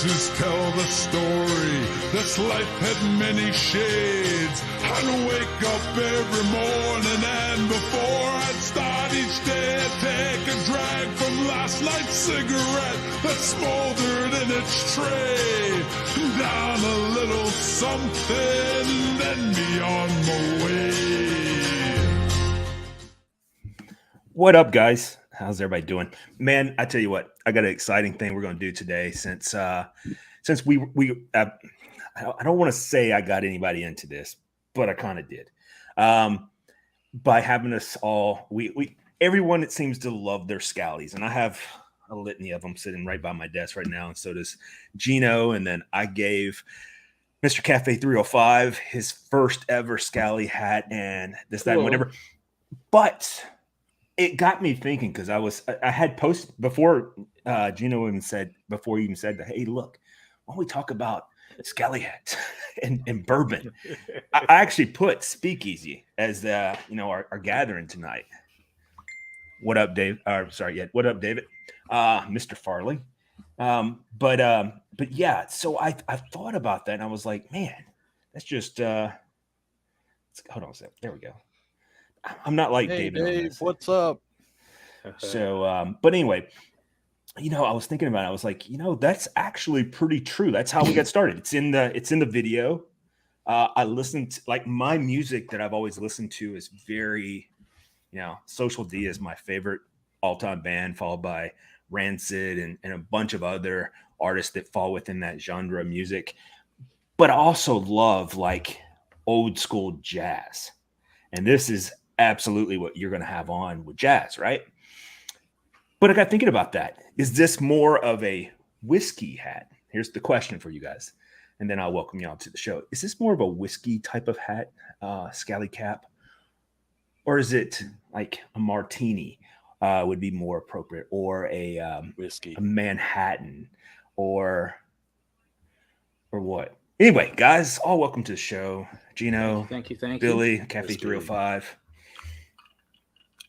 voices tell the story. This life had many shades. I'd wake up every morning, and before I'd start each day, I'd take a drag from last night's cigarette that smoldered in its tray. Down a little something, then be on my way. What up, guys? How's everybody doing? Man, I tell you what, I got an exciting thing we're going to do today. Since we I don't want to say I got anybody into this, but I kind of did. By having us all, everyone, it seems to love their Scallies, and I have a litany of them sitting right by my desk right now, and so does Gino. And then I gave Mr. Cafe 305 his first ever Scally hat, and this, that, and whatever. But it got me thinking, because I had posted before Gino even said, before he even said that, hey, look, why don't we talk about Scally hats and bourbon? I actually put Speakeasy as our gathering tonight. What up, Dave? What up, David? Mr. Farley. But yeah, so I thought about that, and I was like, man, that's just hold on a second. There we go. I'm not like hey, David. Dave, what's up? So, but anyway, I was thinking about it. I was like, that's actually pretty true. That's how we got started. It's in the video. I listened to, like, my music that I've always listened to is very, Social D is my favorite all-time band, followed by Rancid and a bunch of other artists that fall within that genre of music. But I also love like old school jazz. And this is absolutely what you're going to have on with jazz, right? But I got thinking about that. Is this more of a whiskey hat? Here's the question for you guys, and then I'll welcome y'all to the show. Is this more of a whiskey type of hat, Scally cap? Or is it like a martini would be more appropriate, or a Whiskey, a Manhattan, or what? Anyway, guys, all welcome to the show. Gino, thank you, Billy, Cafe 305.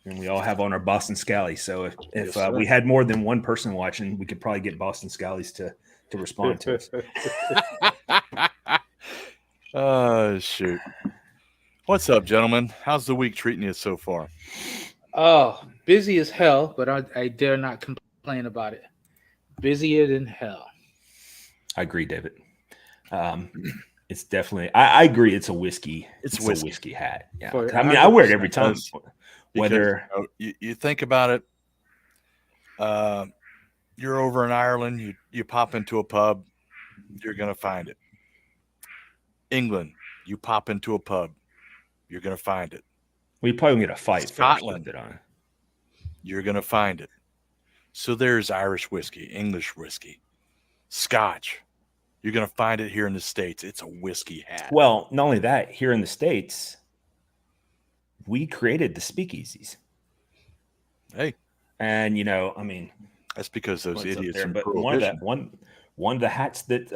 And we all have on our Boston Scally. So if we had more than one person watching, we could probably get Boston Scallies to respond to us. Shoot. What's up, gentlemen? How's the week treating you so far? Oh, busy as hell, but I dare not complain about it. Busier than hell. I agree, David. It's definitely, I agree. It's a whiskey. It's a whiskey hat. Yeah. I wear it every time. Whether you think about it, you're over in Ireland, you pop into a pub, you're going to find it. England, you pop into a pub, you're going to find it. We probably get a fight. Scotland, you're going to find it. So there's Irish whiskey, English whiskey, Scotch. You're going to find it here in the States. It's a whiskey hat. Well, not only that, here in the States, we created the speakeasies. Hey. And, that's because those idiots. There, but one of the hats that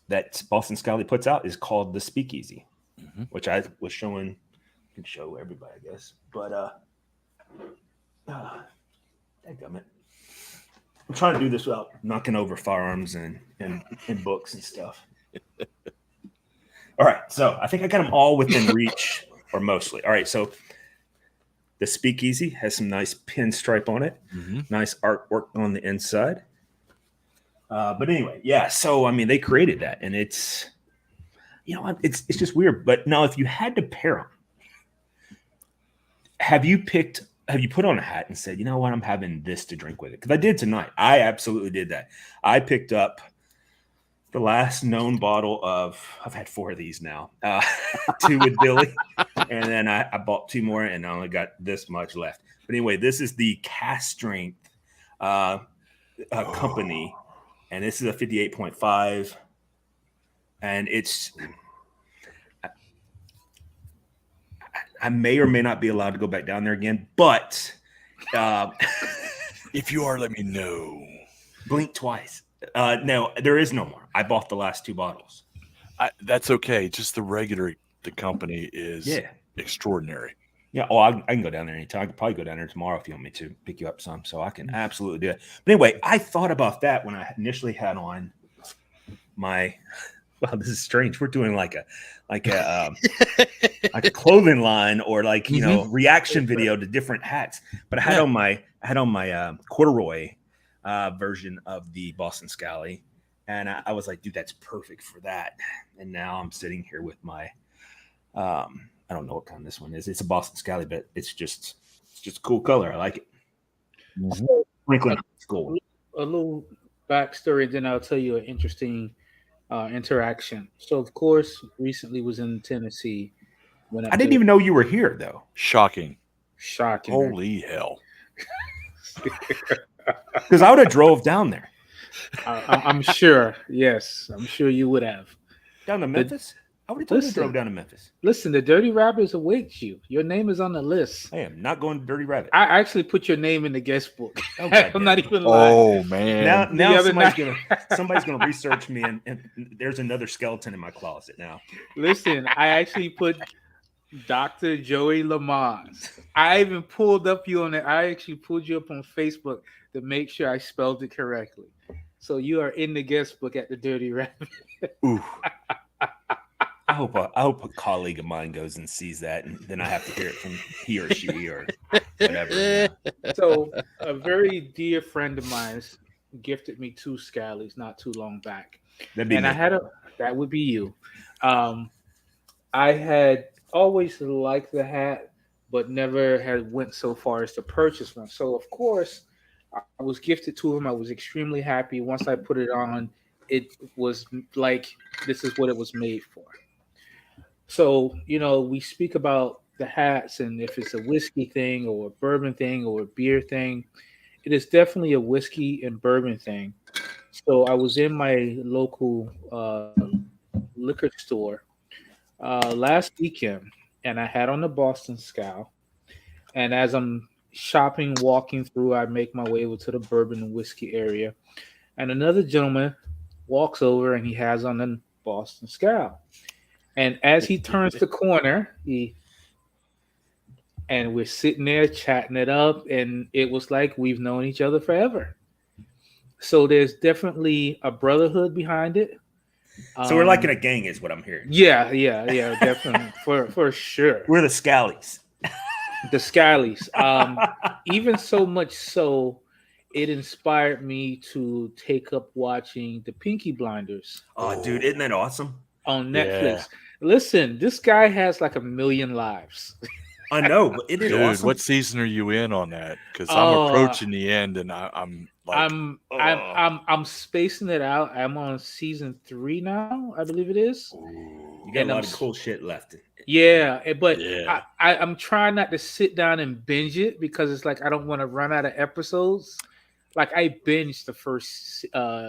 that Boston Scally puts out is called the Speakeasy, which I was showing. I can show everybody, I guess. But dadgummit. I'm trying to do this without knocking over firearms and books and stuff. All right, so I think I got them all within reach, or mostly. All right, so the Speakeasy has some nice pinstripe on it, nice artwork on the inside. But anyway, yeah. So they created that, and it's it's just weird. But now, if you had to pair them, have you put on a hat and said, you know what, I'm having this to drink with it? Because I did tonight. I absolutely did that. I picked up the last known bottle of, I've had 4 of these now, 2 with Billy, and then I bought 2 more, and I only got this much left. But anyway, this is the Cast Strength company, and this is a 58.5, and it's, I may or may not be allowed to go back down there again, but if you are, let me know. Blink twice. No, there is no more. I bought the last 2 bottles. That's okay. Just the company is extraordinary. Yeah, I can go down there anytime. I could probably go down there tomorrow if you want me to pick you up some. So I can absolutely do it. But anyway, I thought about that when I initially had on my. Wow, this is strange. We're doing like a like a clothing line or like reaction video to different hats. But I had on my corduroy version of the Boston Scally, and I was like, dude, that's perfect for that. And now I'm sitting here with my I don't know what kind this one is. It's a Boston Scally, but it's just a cool color. I like it. Franklin School. A little backstory, then I'll tell you an interesting interaction. So, of course, recently was in Tennessee. I didn't even know you were here, though. Shocking. Holy hell. Because I would have drove down there. I'm sure. Yes, I'm sure you would have. Down to Memphis? I would have totally drove down to Memphis. Listen, the Dirty Rabbits awaits you. Your name is on the list. I am not going to Dirty Rabbit. I actually put your name in the guest book. Oh, I'm not even lying. Oh, man. Now somebody's gonna research me, and there's another skeleton in my closet now. Listen, I actually put Dr. Joey Lamont. I even pulled up you on it. I actually pulled you up on Facebook to make sure I spelled it correctly. So you are in the guest book at the Dirty Rabbit. Ooh. I hope a colleague of mine goes and sees that, and then I have to hear it from he or she or whatever. So a very dear friend of mine gifted me 2 Scallies not too long back. That'd be me. That would be you. I had always liked the hat, but never had went so far as to purchase one. So of course, I was gifted to him. I was extremely happy. Once I put it on, it was like this is what it was made for. So, we speak about the hats and if it's a whiskey thing or a bourbon thing or a beer thing. It is definitely a whiskey and bourbon thing. So I was in my local liquor store last weekend, and I had on the Boston Scowl. And as I'm shopping, walking through, I make my way over to the bourbon and whiskey area. And another gentleman walks over and he has on the Boston Scowl. And as he turns the corner, and we're sitting there chatting it up, and it was like we've known each other forever. So there's definitely a brotherhood behind it. So we're like in a gang, is what I'm hearing. Yeah, definitely for sure. We're the Scallies. The Scallies. Even so much so, it inspired me to take up watching the Peaky Blinders. Oh, dude, isn't that awesome? On Netflix. Yeah. Listen, this guy has like 1 million lives. I know, but it is awesome. What season are you in on that? Because I'm approaching the end, and I'm like, I'm spacing it out. I'm on season 3 now, I believe it is. Ooh, you got a lot of cool shit left. Yeah, but yeah. I'm trying not to sit down and binge it because it's like I don't want to run out of episodes. Like I binged the first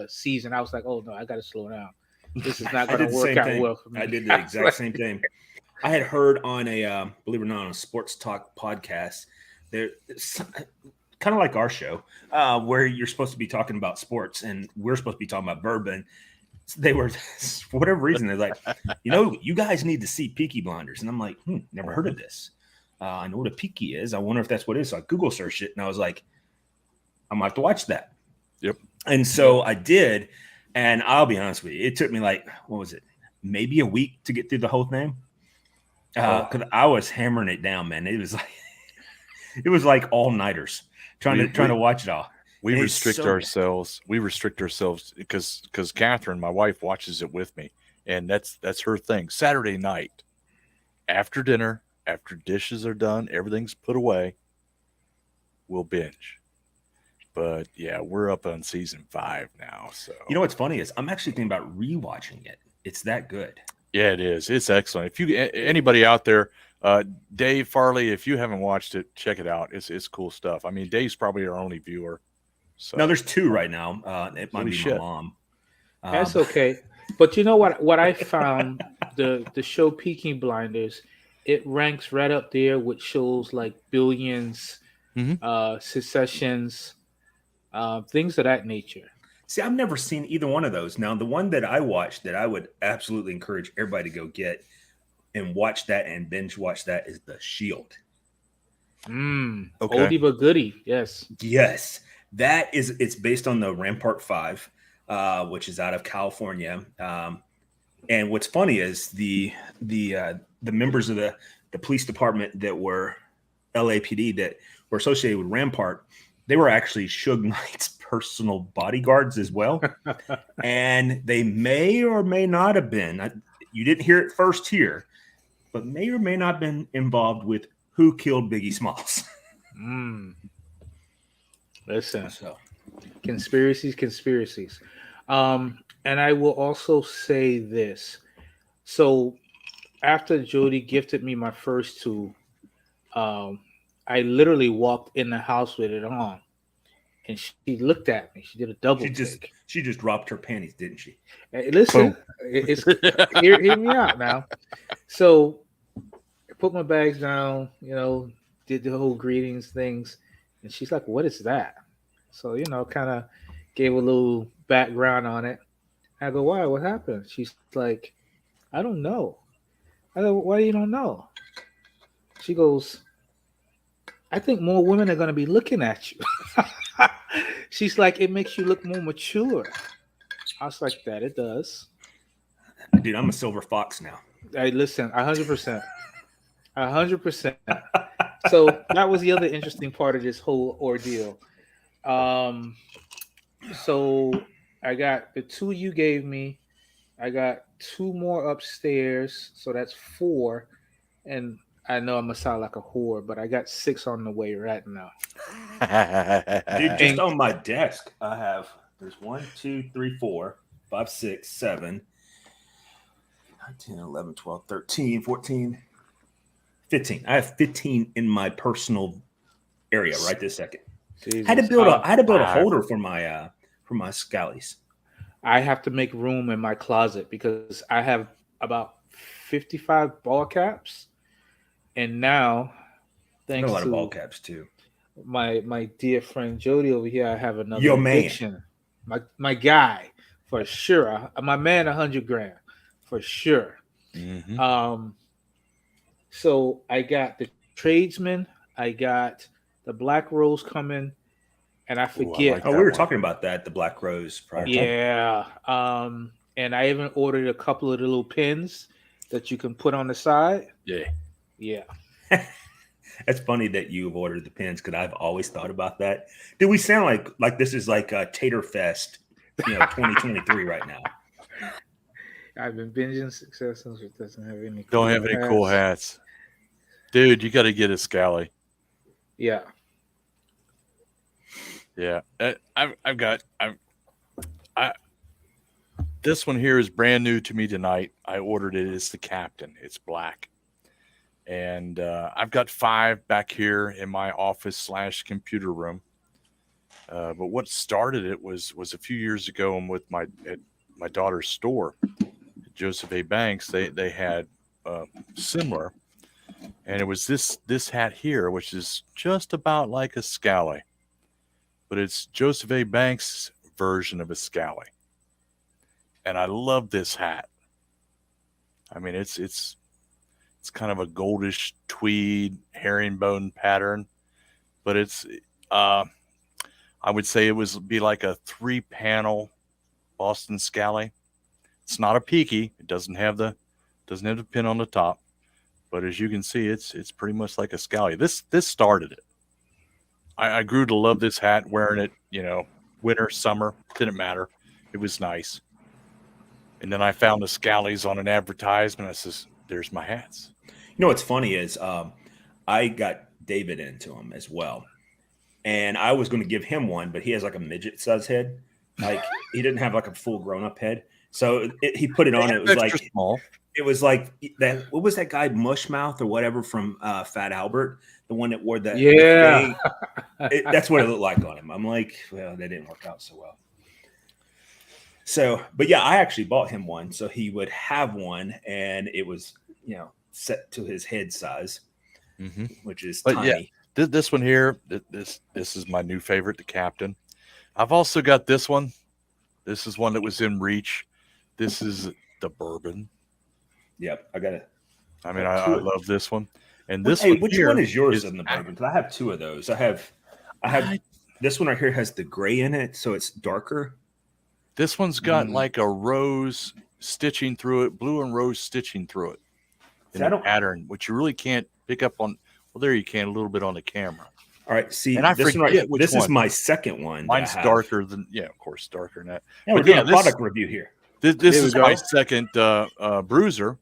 season. I was like, oh no, I got to slow down. This is not going to work out well for me. I did the exact same thing. I had heard on a, believe it or not, on a sports talk podcast, there's kind of like our show, where you're supposed to be talking about sports and we're supposed to be talking about bourbon. They were, for whatever reason, they're like, you guys need to see Peaky Blinders. And I'm like, never heard of this. I know what a Peaky is. I wonder if that's what it is. So I Google searched it and I was like, I'm going to have to watch that. Yep. And so I did. And I'll be honest with you, it took me like, what was it? Maybe a week to get through the whole thing. Because I was hammering it down, man. It was like all nighters trying to watch it all. We restrict ourselves. We restrict ourselves because Catherine, my wife, watches it with me, and that's her thing. Saturday night, after dinner, after dishes are done, everything's put away, we'll binge. But yeah, we're up on season 5 now. So what's funny is I'm actually thinking about rewatching it. It's that good. Yeah, it is. It's excellent. If anybody out there, Dave Farley, if you haven't watched it, check it out. It's cool stuff. I mean, Dave's probably our only viewer. So no, there's 2 right now. It might be my mom. That's okay. But you know what I found, the show Peaky Blinders, it ranks right up there with shows like Billions, Successions, things of that nature. See, I've never seen either one of those. Now, the one that I watched that I would absolutely encourage everybody to go get and watch that and binge watch that is The Shield. Okay. Oldie but goodie. Yes. Yes, it's based on the Rampart 5, which is out of California. And what's funny is the members of the police department that were LAPD that were associated with Rampart, they were actually Suge Knight's personal bodyguards as well. And they may or may not have been, you didn't hear it first here, but may or may not have been involved with who killed Biggie Smalls. Listen, So, conspiracies. And I will also say this. So after Jody gifted me my first two, I literally walked in the house with it on, and she looked at me. She did a double take. she just dropped her panties, didn't she? Hey, listen, it's hear me out now. So I put my bags down, did the whole greetings things, and she's like, "What is that?" So kind of gave a little background on it. I go, "Why? What happened?" She's like, "I don't know." I go, "Why you don't know?" She goes, "I think more women are going to be looking at you." She's like, "It makes you look more mature." I was like, "That it does." Dude, I'm a silver fox now. Hey, listen, 100%. 100%. So that was the other interesting part of this whole ordeal. So I got the two you gave me. I got two more upstairs. So that's four. And I know I'm going to sound like a whore, but I got 6 on the way right now. Dude, just on my desk, I have, there's 1, 2, 3, 4, 5, 6, 7, 10, 11, 12, 13, 14, 15. I have 15 in my personal area right this second. Jesus. I had to build a holder for my scallies. I have to make room in my closet because I have about 55 ball caps. And now, thanks a lot to of ball caps too. My dear friend Jody over here, I have another Yo, man. addiction. My guy, for sure. My man, 100 grand, for sure. Mm-hmm. So I got the tradesman, I got the Black Rose coming, and I forget. We were talking about that, the Black Rose prior. Yeah. And I even ordered a couple of the little pins that you can put on the side. Yeah. It's funny that you've ordered the pins because I've always thought about that. Do we sound like this is like a Tater Fest, 2023 right now? I've been binging Success since it doesn't have any. Don't have any cool hats, dude. You got to get a scally. Yeah. This one here is brand new to me tonight. I ordered it. It's the Captain. It's black. And I've got 5 back here in my office / computer room. But what started it was a few years ago and at my daughter's store, Joseph A. Banks, they had similar. And it was this hat here, which is just about like a scally. But it's Joseph A. Banks' version of a scally. And I love this hat. I mean, it's kind of a goldish tweed herringbone pattern, but it's I would say it would be like a 3-panel Boston scally. It's not a peaky. It doesn't have the pin on the top, but as you can see, it's pretty much like a scally. This started it. I grew to love this hat, wearing it, winter, summer, didn't matter. It was nice. And then I found the scallies on an advertisement. I says, "There's my hats." What's funny is I got David into them as well. And I was going to give him one, but he has like a midget size head. Like he didn't have like a full grown up head. So he put it on. It was like small. It was like that. What was that guy, Mushmouth or whatever from Fat Albert? The one that wore that. Yeah. That's what it looked like on him. I'm like, well, that didn't work out so well. So, but yeah, I actually bought him one. So he would have one and it was, set to his head size, which is tiny. Yeah, this one here, this is my new favorite, the Captain. I've also got this one. This is one that was in reach. This is the Bourbon. Yep, I got it. I mean, I love this one. And this Hey, one which here one is yours is in the bourbon? Because I have two of those. I have this one right here has the gray in it, so it's darker. This one's got like a rose stitching through it, blue and rose stitching through it in a pattern, which you really can't pick up on. Well, there you can a little bit on the camera. All right, see, and I this one forget right, which this one. is my second one. Mine's darker than, of course, darker than that. Yeah, we're doing a product review here. This is my second bruiser.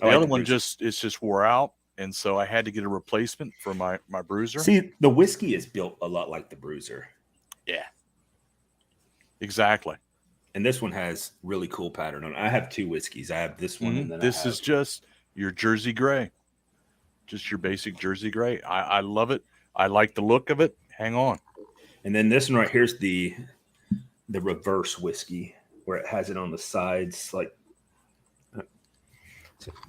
The like other one just wore out, and so I had to get a replacement for my bruiser. See, the whiskey is built a lot like the bruiser. Yeah, exactly. And this one has really cool pattern on it. I have two whiskeys. I have this one, and then this is just your Jersey Gray, just your basic Jersey Gray. I love it. I like the look of it. Hang on. And then this one right here's the reverse whiskey, where it has it on the sides, like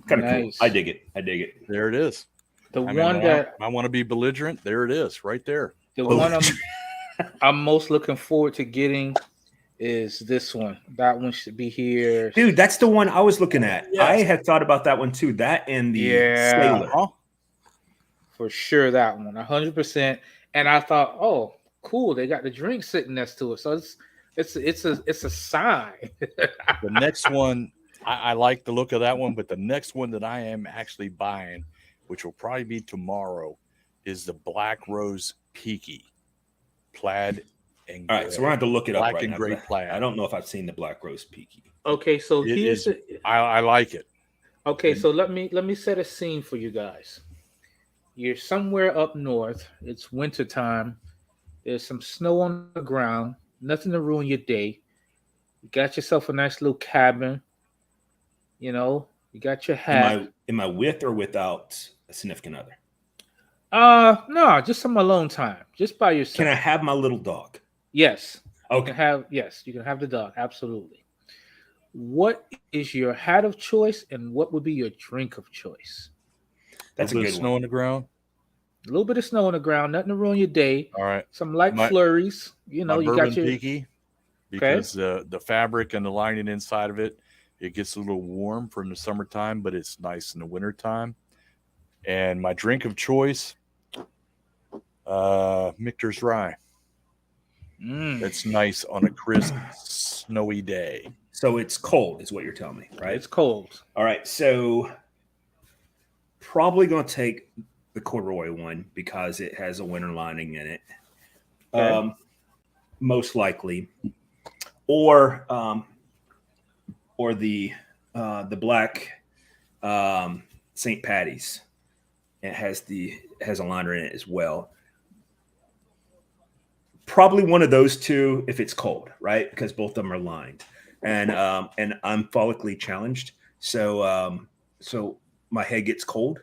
kind of cool. I dig it. There it is. I want to be belligerent. There it is, right there. The one I'm most looking forward to getting is this one. That one should be here, dude. That's the one I was looking at. Yes. I had thought about that one too. That and the Sailor. For sure, that one, 100%. And I thought, oh, cool, they got the drink sitting next to it, so it's a sign. The next one, I like the look of that one, but the next one that I am actually buying, which will probably be tomorrow, is the Black Rose Peaky plaid and gray. All right, so we're going to have to look it up black right and now. Gray plaid. I don't know if I've seen the Black Rose Peaky. Okay, so I like it. Okay, so let me set a scene for you guys. You're somewhere up north. It's wintertime. There's some snow on the ground. Nothing to ruin your day. You got yourself a nice little cabin. You know, you got your hat. Am I with or without a significant other? No, just some alone time. Just by yourself. Can I have my little dog? Yes. Okay. You can have the dog. Absolutely. What is your hat of choice, and what would be your drink of choice? That's a good one. Snow on the ground. A little bit of snow on the ground, nothing to ruin your day. All right. Some light flurries. You know, you got your Peaky, because the fabric and the lining inside of it, it gets a little warm for in the summertime, but it's nice in the wintertime. And my drink of choice, Michter's Rye. That's nice on a crisp, snowy day. So it's cold, is what you're telling me, right? It's cold. All right. So probably going to take the corduroy one because it has a winter lining in it. Okay. Most likely, or the black St. Patty's. It has a liner in it as well. Probably one of those two if it's cold, right? Because both of them are lined, and I'm follically challenged, so my head gets cold.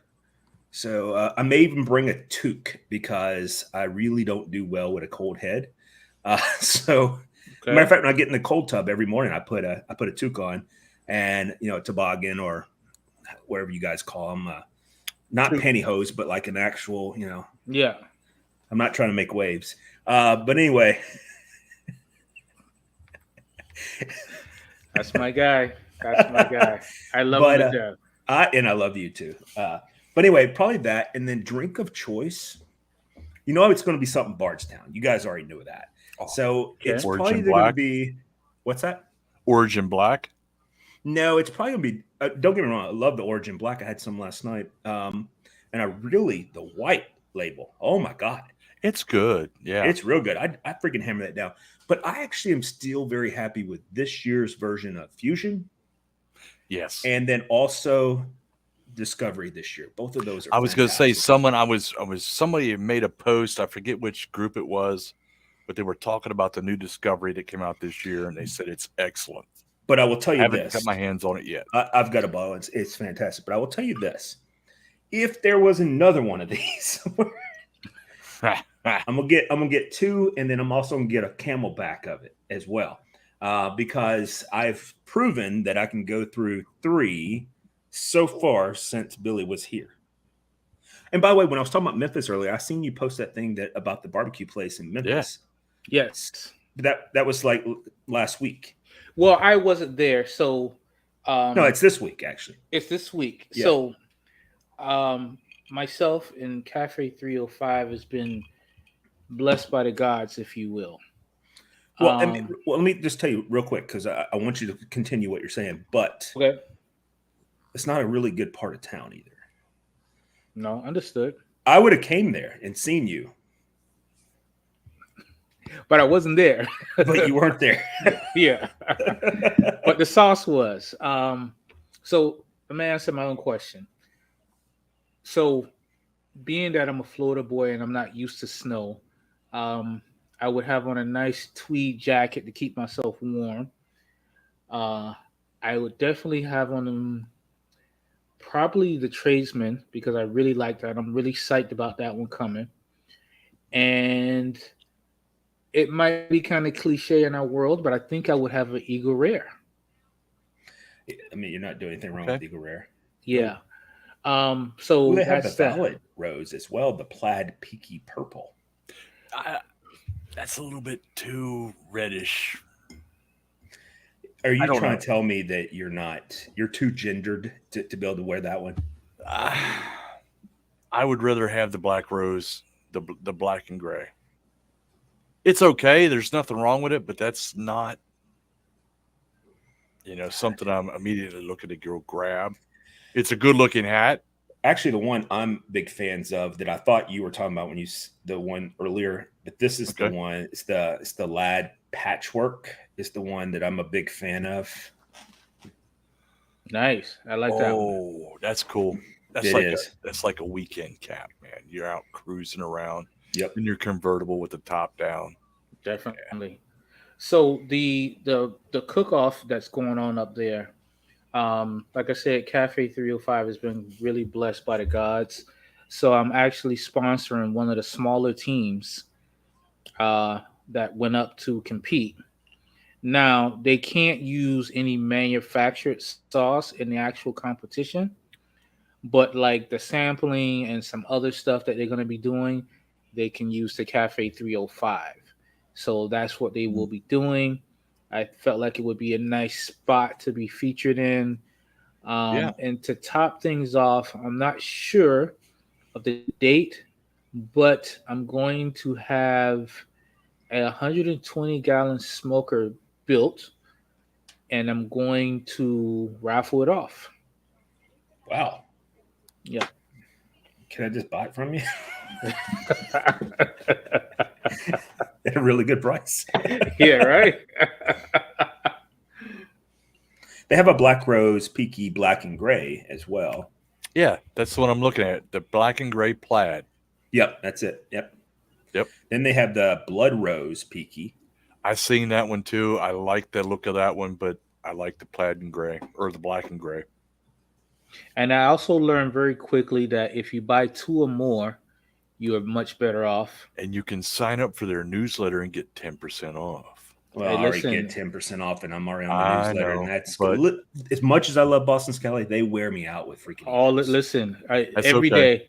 So I may even bring a toque because I really don't do well with a cold head. Matter of fact, when I get in the cold tub every morning, I put a toque on, and a toboggan or whatever you guys call them, not pantyhose, but like an actual, Yeah. I'm not trying to make waves, but anyway. That's my guy. I love him to death. And I love you too. But anyway, probably that. And then drink of choice. It's going to be something Bardstown. You guys already knew that. So it's probably going to be, what's that? Origin Black? No, it's probably going to be, don't get me wrong. I love the Origin Black. I had some last night. And the white label. Oh my God. It's good. Yeah. It's real good. I freaking hammer that down. But I actually am still very happy with this year's version of Fusion. Yes. And then also Discovery this year. Both of those are I was going to say somebody made a post. I forget which group it was, but they were talking about the new Discovery that came out this year, and they said it's excellent. But I will tell you I haven't this. got my hands on it yet. I've got a bottle. It's fantastic. But I will tell you this. If there was another one of these, I'm gonna get two, and then I'm also gonna get a Camelback of it as well. Because I've proven that I can go through 3 so far since Billy was here. And by the way, when I was talking about Memphis earlier, I seen you post that thing about the barbecue place in Memphis. Yeah. Yes. That was like last week. Well, I wasn't there, so no, it's this week actually. It's this week. Yeah. So Um, Myself and Cafe 305 has been blessed by the gods, if you will. Well, Um, let me just tell you real quick because I want you to continue what you're saying, but okay, it's not a really good part of town either. no, understood. I would have came there and seen you, But I wasn't there. but you weren't there. Yeah, but the sauce was. So let me answer my own question. So, being that I'm a Florida boy and I'm not used to snow, um, I would have on a nice tweed jacket to keep myself warm. Uh, I would definitely have on probably the tradesman because I really like that. I'm really psyched about that one coming. And it might be kind of cliche in our world, but I think I would have an Eagle Rare. I mean, you're not doing anything wrong with Okay. Eagle Rare. Yeah. Well, So they have the that's that. Valid Rose as well, the plaid peaky purple. I, that's a little bit too reddish. Are I you don't trying know. to tell me that you're too gendered to be able to wear that one? I would rather have the black rose, the black and gray. It's okay. There's nothing wrong with it, but that's not, something I'm immediately looking to go grab. It's a good looking hat. Actually, the one I'm big fans of that I thought you were talking about when the one earlier, but this is the Okay. one. It's the lad patchwork. It's the one that I'm a big fan of. Nice. I like that one. Oh, that's cool. That's It like is. that's like a weekend cap, man. You're out cruising around Yep. in your convertible with the top down. Definitely. So the cook off that's going on up there, like I said, Cafe 305 has been really blessed by the gods. So I'm actually sponsoring one of the smaller teams uh, that went up to compete. Now they can't use any manufactured sauce in the actual competition, but like the sampling and some other stuff that they're going to be doing, they can use the Cafe 305. So that's what they will be doing. I felt like it would be a nice spot to be featured in. Yeah. And to top things off, I'm not sure of the date, but I'm going to have a 120-gallon smoker built, and I'm going to raffle it off. Wow. Yeah. Can I just buy it from you at a really good price? Yeah, right. They have a black rose, peaky black and gray as well. Yeah, that's what I'm looking at. The black and gray plaid. Yep, that's it. Yep. Yep. Then they have the blood rose peaky. I seen that one too. I like the look of that one, but I like the plaid and gray or the black and gray. And I also learned very quickly that if you buy two or more, you are much better off. And you can sign up for their newsletter and get 10% off. Well, Hey, I already listen. get 10% off, and I'm already on the I newsletter, know, and that's but- as much as I love Boston Scally, they wear me out with freaking. All emails. listen, That's every okay. day,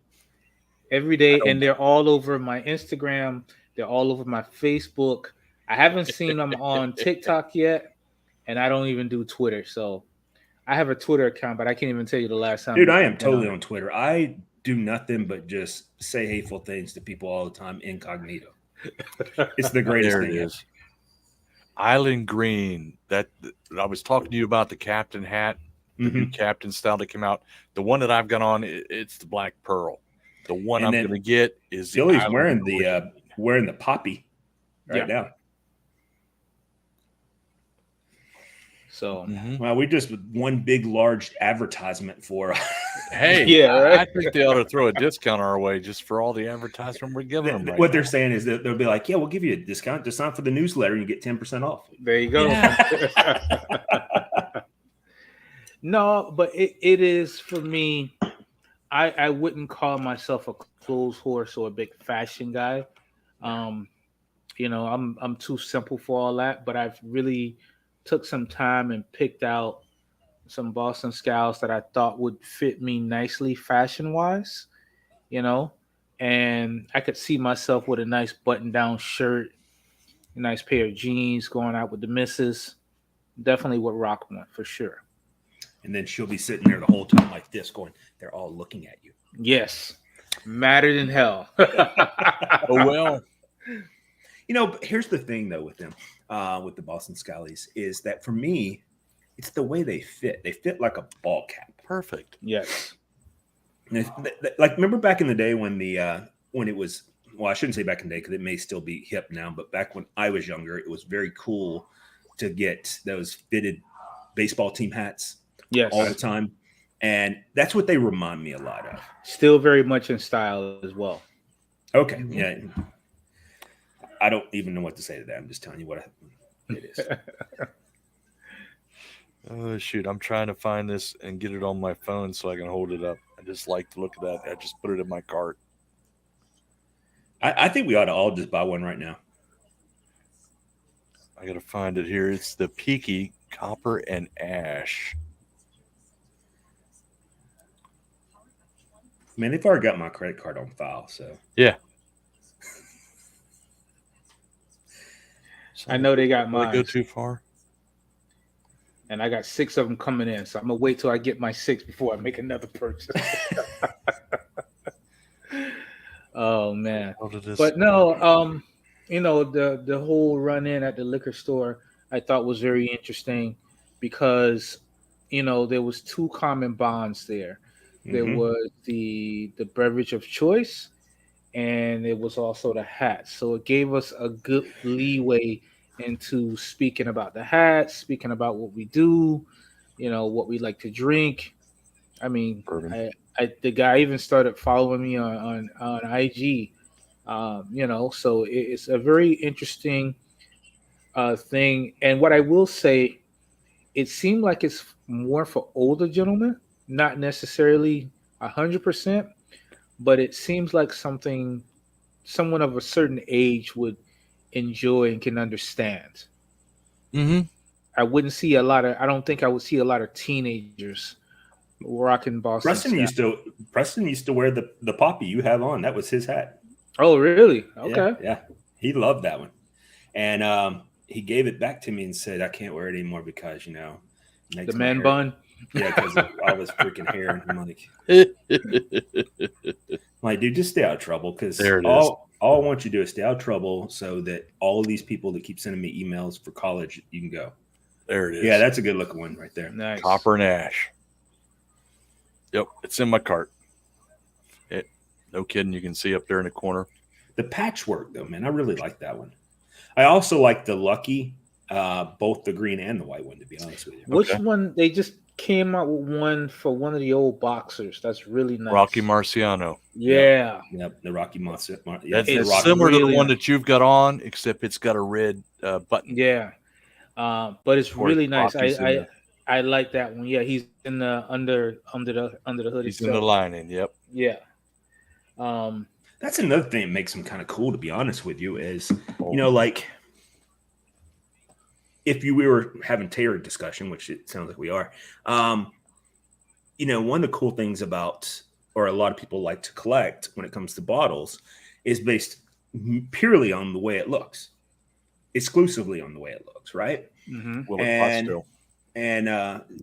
every day, don't- and they're all over my Instagram. They're all over my Facebook. I haven't seen them on TikTok yet, and I don't even do Twitter. So I have a Twitter account, but I can't even tell you the last time. Dude, I am I've been totally it. on Twitter. I do nothing but just say hateful things to people all the time, incognito. It's the greatest There it thing ever. is. Island Green. That I was talking to you about the captain hat, the new captain style that came out. The one that I've got on, it's the black pearl. The one And I'm then going to get is the Philly's Island wearing Green. wearing the poppy right now. So Mhm. Well, we just one big large advertisement for. Hey, Yeah, I right. think they ought to throw a discount our way just for all the advertisement we're giving them. Right What now. they're saying is that they'll be like, "Yeah, we'll give you a discount. Just sign for the newsletter and you get 10% off." there you go. No, but it is for me. I wouldn't call myself a clothes horse or a big fashion guy. I'm too simple for all that. But I've really took some time and picked out some Boston Scouts that I thought would fit me nicely fashion wise. You know, and I could see myself with a nice button down shirt, a nice pair of jeans, going out with the missus. Definitely would rock one for sure. And then she'll be sitting there the whole time like this, going, "They're all looking at you." Yes, madder than hell. Oh well. But here's the thing though with them, with the Boston Scallies, is that for me, it's the way they fit. They fit like a ball cap. Perfect. Yes. Like remember back in the day when when it was, well, I shouldn't say back in the day because it may still be hip now, but back when I was younger, it was very cool to get those fitted baseball team hats Yes. all the time. And that's what they remind me a lot of. Still very much in style as well. Okay. Yeah. I don't even know what to say to that. I'm just telling you what it is. Oh shoot! I'm trying to find this and get it on my phone so I can hold it up. I just like to look at that. I just put it in my cart. I think we ought to all just buy one right now. I gotta find it here. It's the Peaky Copper and Ash. Man, they've already got my credit card on file, so Yeah. I know they got Did I go mine, too far? and I got 6 of them coming in. So I'm gonna wait till I get my 6 before I make another purchase. Oh man. How did this- But no, the whole run in at the liquor store I thought was very interesting because there was 2 common bonds there. There Mhm. was the beverage of choice, and it was also the hats. So it gave us a good leeway into speaking about the hats, speaking about what we do, what we like to drink. I mean, Bourbon. the guy even started following me on IG. So it's a very interesting thing. And what I will say, it seemed like it's more for older gentlemen, not necessarily 100%, but it seems like something someone of a certain age would enjoy and can understand. Mm-hmm. I don't think I would see a lot of teenagers rocking Boston Scott. Preston used to wear the poppy you have on. That was his hat. Oh, really? Okay. Yeah. He loved that one. And he gave it back to me and said, "I can't wear it anymore because, it makes The my man hair-" bun. Yeah, because of all this freaking hair. And I'm like, dude, just stay out of trouble because There it is. all I want you to do is stay out of trouble so that all of these people that keep sending me emails for college, you can go. There it is. Yeah, that's a good looking one right there. Nice. Copper and Ash. Yep, it's in my cart. No kidding. You can see up there in the corner. The patchwork, though, man, I really like that one. I also like the Lucky, both the green and the white one, to be honest with you. Which Okay. one? They just came out with one for one of the old boxers. That's really nice. Rocky Marciano. Yeah. Yep, the Rocky Monster. That's the It's Rocky. similar to really the one nice. that you've got on, except it's got a red button. Yeah. But it's Or really nice. Rocky's in there. I like that one. Yeah, he's in the under the hood. He's in the lining. Yep. Yeah. That's another thing that makes them kind of cool, to be honest with you, is, Oh. like if we were having tailored discussion, which it sounds like we are, one of the cool things about, or a lot of people like to collect when it comes to bottles, is based purely on the way it looks, exclusively on the way it looks, right? Mm-hmm. Will it pot And- still? And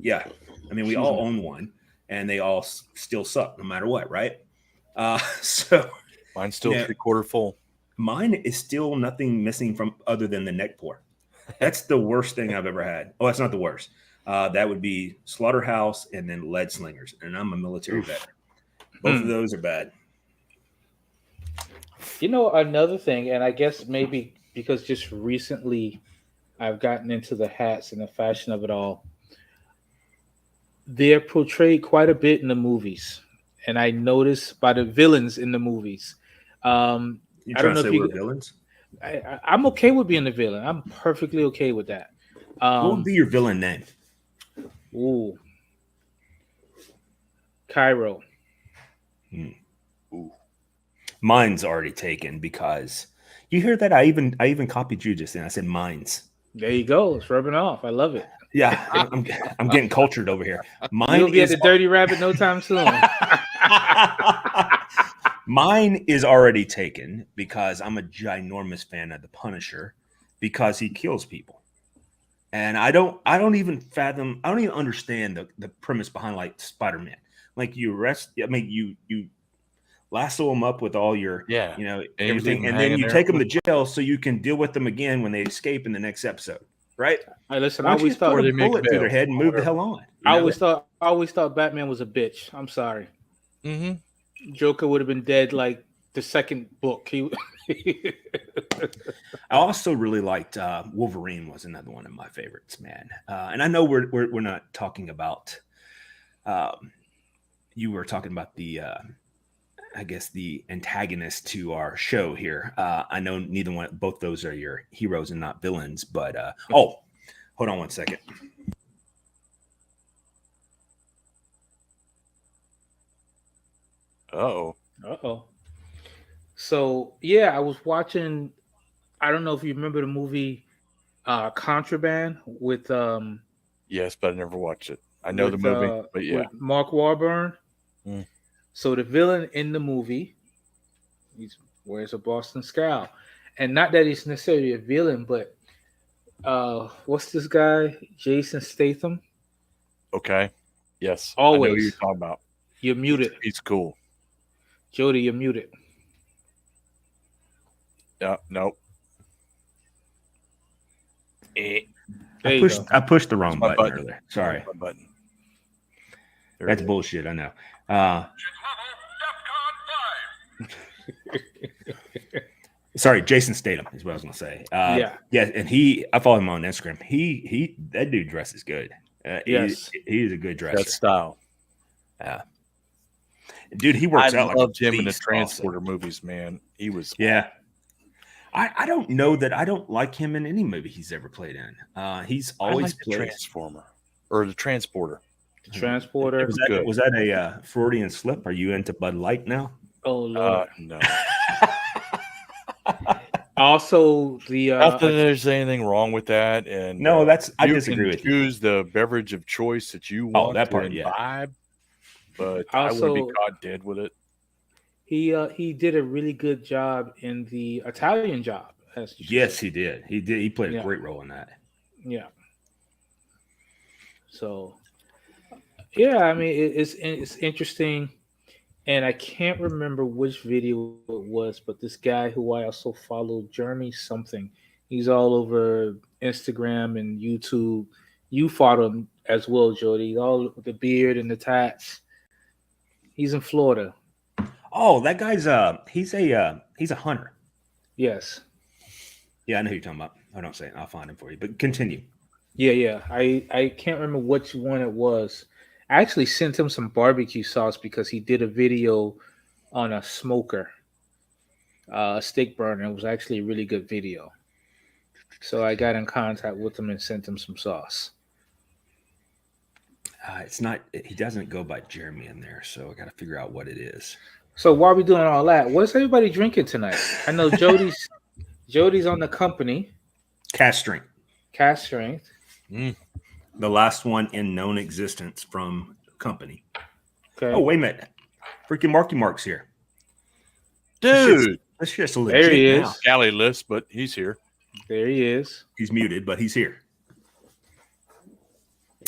yeah, I mean, we all own one, and they all still suck no matter what, right? So Mine's still Yeah. 3/4 full. mine is still nothing missing from other than the neck pour. That's the worst thing I've ever had. Oh, that's not the worst. That would be Slaughterhouse and then Lead Slingers, and I'm a military veteran. Both of those are bad. Another thing, and I guess maybe because just recently I've gotten into the hats and the fashion of it all. They're portrayed quite a bit in the movies, and I noticed by the villains in the movies. You I don't trying know to if say you- we're villains? I'm okay with being a villain. I'm perfectly okay with that. What would be your villain name? Ooh, Cairo. Mine's already taken because you hear that I even copied you just then. I said mine's. There you go. It's rubbing off. I love it. Yeah, I'm getting cultured over here. Mine You'll be at is the Dirty Rabbit no time soon. Mine is already taken because I'm a ginormous fan of the Punisher because he kills people. And I don't even fathom. I don't even understand the premise behind like Spider-Man. Like you arrest. I mean, you lasso them up with all your, Yeah. you know, And you leave everything, them and then hanging you there. take them to jail so you can deal with them again when they escape in the next episode, right? Hey, listen, Why I don't you always just put thought Or a they make bullet through their bail, head and move the whatever. hell on? You know? I always thought Batman was a bitch. I'm sorry. Mm-hmm. Joker would have been dead like the second book. He I also really liked Wolverine was another one of my favorites, man. And I know we're not talking about. You were talking about the I guess the antagonist to our show here. I know neither one, both those are your heroes and not villains. But hold on one second. Uh-oh. Uh-oh. So yeah, I was watching. I don't know if you remember the movie Contraband Yes, but I never watched it. I know the movie, but yeah. with Mark Wahlberg. Mm. So the villain in the movie, he wears a Boston scowl, and not that he's necessarily a villain, but what's this guy, Jason Statham? Okay. Yes. I know who you're Always, talking about. you're muted, He's cool. Jody. You're muted. Yeah, nope. There I you pushed go. I pushed the wrong It's my button button. earlier. Sorry, My button. There that's it is. bullshit. I know. Sorry, Jason Statham is what I was gonna say. Yeah, and I follow him on Instagram. He that dude dresses good. Yes. he is a good dresser. That style. Dude, he works I out like a loved him in the beast Transporter also. movies, man. He was Yeah. I don't know that I don't like him in any movie he's ever played in. He's I always like the played. Transformer or the Transporter. The Transporter. Was that a Freudian slip? Are you into Bud Light now? Oh Lord. No. Also, the Not that there's anything wrong with that, and No, I you disagree can with you. choose the beverage of choice that you want that to part, yeah. imbibe, but I wouldn't be caught dead with it. He did a really good job in the Italian Job. Yes, he did. He did. He played a Yeah. great role in that. Yeah. So, yeah, I mean, it's interesting, and I can't remember which video it was, but this guy who I also follow, Jeremy something, he's all over Instagram and YouTube. You follow him as well, Jody. All with the beard and the tats. He's in Florida. Oh, that guy's he's a hunter. Yes. Yeah, I know who you're talking about. I don't say it. I'll find him for you. But continue. Yeah. I can't remember which one it was. I actually sent him some barbecue sauce because he did a video on a smoker, a steak burner. It was actually a really good video. So I got in contact with him and sent him some sauce. It's not. He doesn't go by Jeremy in there, so I got to figure out what it is. So while we're doing all that, what is everybody drinking tonight? I know Jody's on the company. Cast strength. Cast strength. The last one in known existence from company. Okay. Oh, wait a minute. Freaking Marky Mark's here. Dude, This shit's legit There he now. is. galley list, but he's here. There he is. He's muted, but he's here.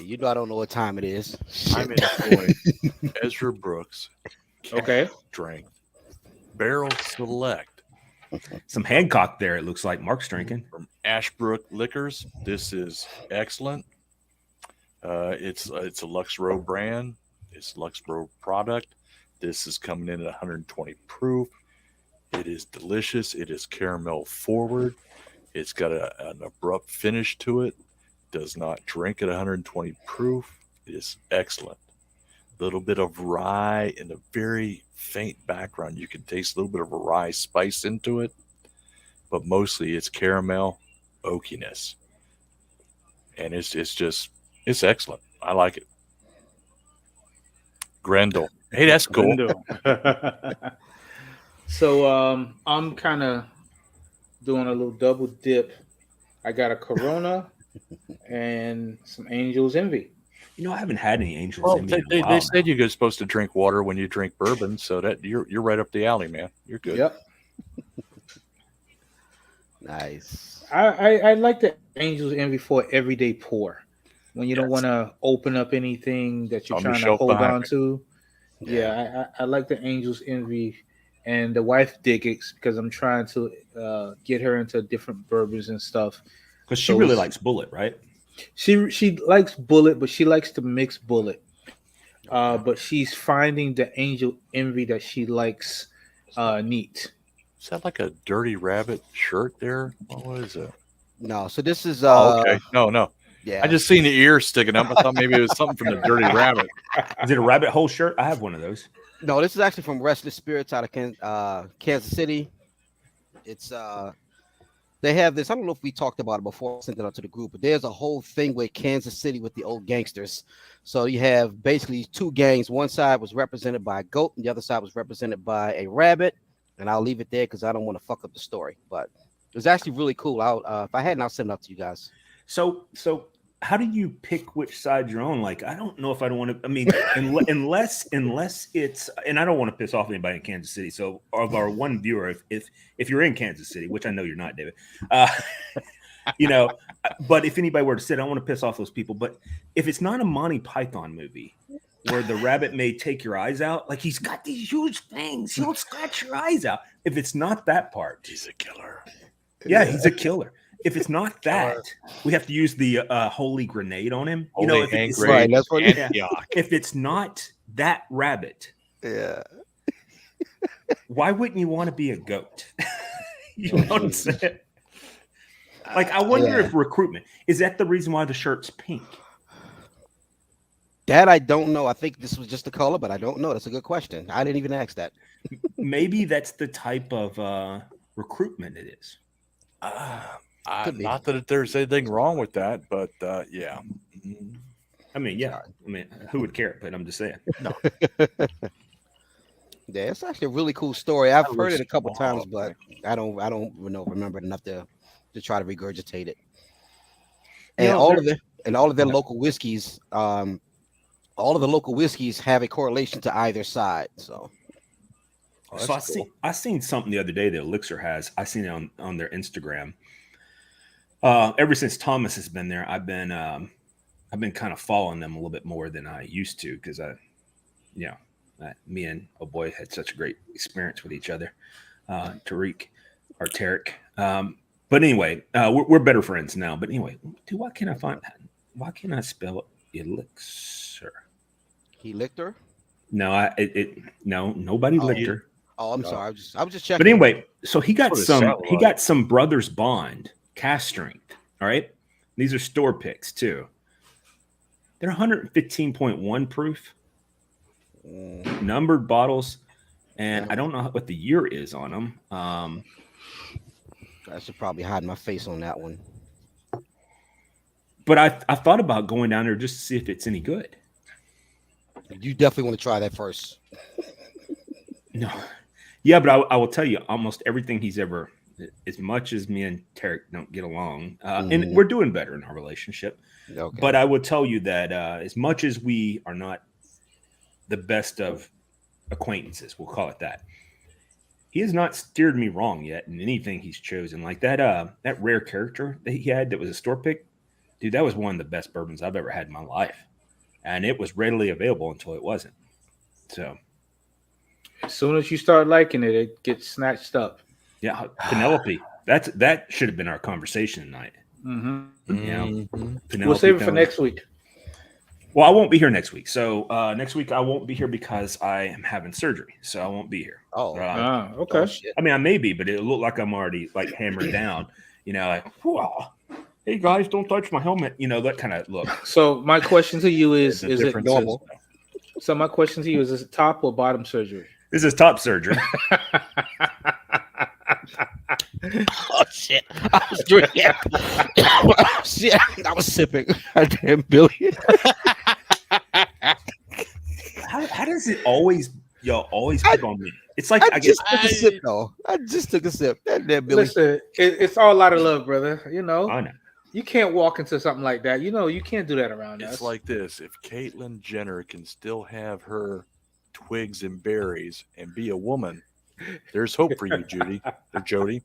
You know I don't know what time it is. I'm enjoying Ezra Brooks. Okay. Strength. Barrel Select Some Hancock there, it looks like Mark's drinking. from Ashbrook Liquors. This is excellent. It's a Lux Row brand. It's a Lux Row product. This is coming in at 120 proof. It is delicious. It is caramel forward. It's got an abrupt finish to it. Does not drink at 120 proof. It is excellent. A little bit of rye in a very faint background. You can taste a little bit of a rye spice into it, but mostly it's caramel oakiness. And it's excellent. I like it. Grendel. Hey, that's cool. So I'm kind of doing a little double dip. I got a Corona and some Angel's Envy. You know, I haven't had any Angels Well, in me in a they while said you're supposed to drink water when you drink bourbon, so that you're right up the alley, man. You're good. Yep. Nice. I like the Angels Envy for everyday pour. When you don't Yes. want to open up anything that you're On the trying to shelf hold behind on me. to. Yeah. Yeah, I like the Angels Envy, and the wife dig it because I'm trying to get her into different bourbons and stuff. Because she So really it's likes Bullet, right? she likes Bullet, but she likes to mix Bullet. Okay. But she's finding the Angel Envy that she likes neat. Is that like a Dirty Rabbit shirt there? What is it? No, so this is Oh, okay. No. I yeah. just seen the ear sticking up. I thought maybe it was something from the Dirty Rabbit. Is it a rabbit hole shirt? I have one of those. No, this is actually from Restless Spirits out of Kansas City. It's they have this. I don't know if we talked about it before. I sent it out to the group, but there's a whole thing with Kansas City with the old gangsters. So you have basically two gangs. One side was represented by a goat, and the other side was represented by a rabbit. And I'll leave it there because I don't want to fuck up the story. But it was actually really cool. I'll if I hadn't, I'll send it out to you guys. So how do you pick which side you're on? Like, I don't know if I don't want to. I mean, unless it's, and I don't want to piss off anybody in Kansas City. So, of our one viewer, if you're in Kansas City, which I know you're not, David, you know, but if anybody were to say, I don't want to piss off those people. But if it's not a Monty Python movie where the rabbit may take your eyes out, like he's got these huge things, he'll scratch your eyes out. If it's not that part, He's a killer. yeah, he's a killer. If it's not that, we have to use the holy grenade on him. You know, Holy if hand it's grenade. Right, that's what- Antioch. if it's not that rabbit, Yeah. why wouldn't you want to be a goat? You know what I'm saying? Like, I wonder Yeah. if recruitment is that the reason why the shirt's pink. That I don't know. I think this was just the color, but I don't know. That's a good question. I didn't even ask that. Maybe that's the type of recruitment it is. Could be. Not that there's anything wrong with that, but yeah. I mean, yeah. I mean, who would care? But I'm just saying. Yeah, it's actually a really cool story. I've That heard it looks a couple small, times, but I don't remember it enough to try to regurgitate it. You And know, all of their Yeah. local whiskeys, all of the local whiskeys have a correlation to either side. So So I seen something the other day that Elixir has. I seen it on their Instagram. Ever since Thomas has been there, I've been kind of following them a little bit more than I used to because me and oh boy had such a great experience with each other, Tariq or Tarek. But anyway, we're better friends now. But anyway, dude, why can't I spell Elixir? he licked her. No, nobody Oh, licked her. Oh, I'm sorry. I was just checking. But anyway, so he got That's what it sounded like. some Brothers Bond cast strength. All right, these are store picks too. They're 115.1 proof, numbered bottles, and I don't know what the year is on them. I should probably hide my face on that one. But I thought about going down there just to see if it's any good. You definitely want to try that first. No, yeah, but I will tell you, almost everything he's ever, as much as me and Tarek don't get along, and we're doing better in our relationship. Okay. But I would tell you that as much as we are not the best of acquaintances, we'll call it that, he has not steered me wrong yet in anything he's chosen. Like that rare character that he had that was a store pick, dude, that was one of the best bourbons I've ever had in my life. And it was readily available until it wasn't. So As soon as you start liking it, it gets snatched up. yeah, Penelope. That should have been our conversation tonight. Mm-hmm. You know, Penelope, We'll save it for Penelope. next week. Well, I won't be here next week. So next week I won't be here because I am having surgery. So I won't be here. Oh, Okay. oh, shit. I mean, I may be, but it'll look like I'm already like hammered down. You know, like, whoa, hey guys, don't touch my helmet. You know, that kind of look. So my question to you is The it difference normal? So my question to you is it top or bottom surgery? This is top surgery. Oh shit! I was drinking. Shit, I was sipping. Goddamn Billy. How does it always pick on me? It's like I I guess just took a sip though. I just took a sip. That damn Billy. Listen, it's all a lot of love, brother. You know, I know. you can't walk into something like that. You know, you can't do that around It's us. like this: if Caitlyn Jenner can still have her twigs and berries and be a woman, there's hope for you, Judy or Jody.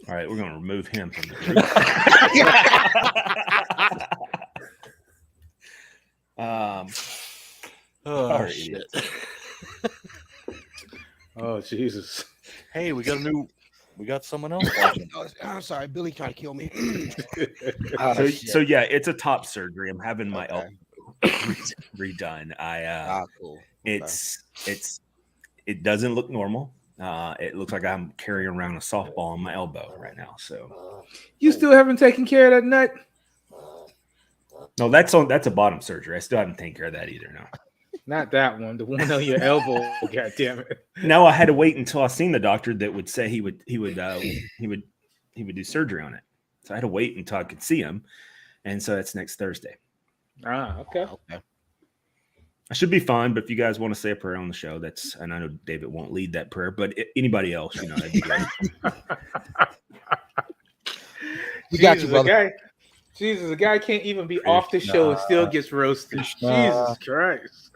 All right, we're going to remove him from the group. Oh Sorry, shit! idiots. Oh Jesus! Hey, we got someone else watching. I'm sorry, Billy trying to kill me. So yeah, it's a top surgery. I'm having my Okay. elbow redone. Cool. Okay. It doesn't look normal. It looks like I'm carrying around a softball on my elbow right now. So You still haven't taken care of that nut? no, that's a bottom surgery. I still haven't taken care of that either. No. Not that one. The one on your elbow. God damn it! No, I had to wait until I seen the doctor that would say he would do surgery on it. So I had to wait until I could see him, and so that's next Thursday. Okay. I should be fine, but if you guys want to say a prayer on the show, and I know David won't lead that prayer, but anybody else, that'd be great. We got you, brother. A guy can't even be off the show and still gets roasted. Jesus Christ!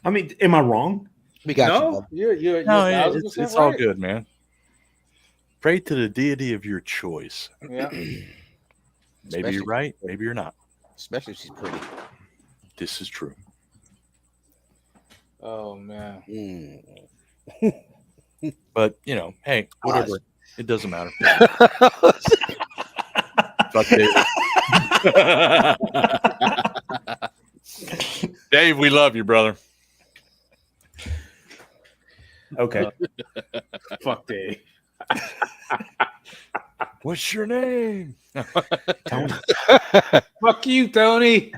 I mean, am I wrong? We got you. You're No, 1000% it's all right. good, man. Pray to the deity of your choice. Yeah. Maybe you're right, maybe you're not. Especially if she's pretty. This is true. Oh man. But hey, whatever. It doesn't matter. Fuck David. Dave, we love you, brother. Okay. Fuck Dave. What's your name? Tony. Fuck you, Tony.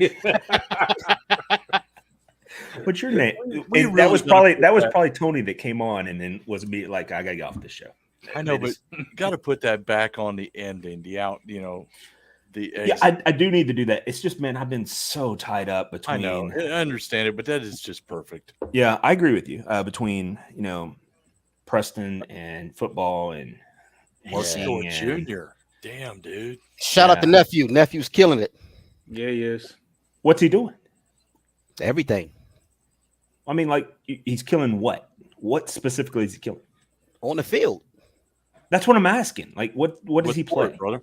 What's your name? We that was really probably Tony that came on and then was be like, I gotta get off this show. I know, but got to put that back on the ending, the Yeah, I do need to do that. It's just, man, I've been so tied up between. I know, I understand it, but that is just perfect. Yeah, I agree with you. Between Preston and football and Marco and Jr. Damn, dude. Shout out to nephew. Nephew's killing it. Yeah, he is. What's he doing? Everything I mean, like, he's killing what? What specifically is he killing? on the field. That's what I'm asking. Like, what does he sport, play, brother?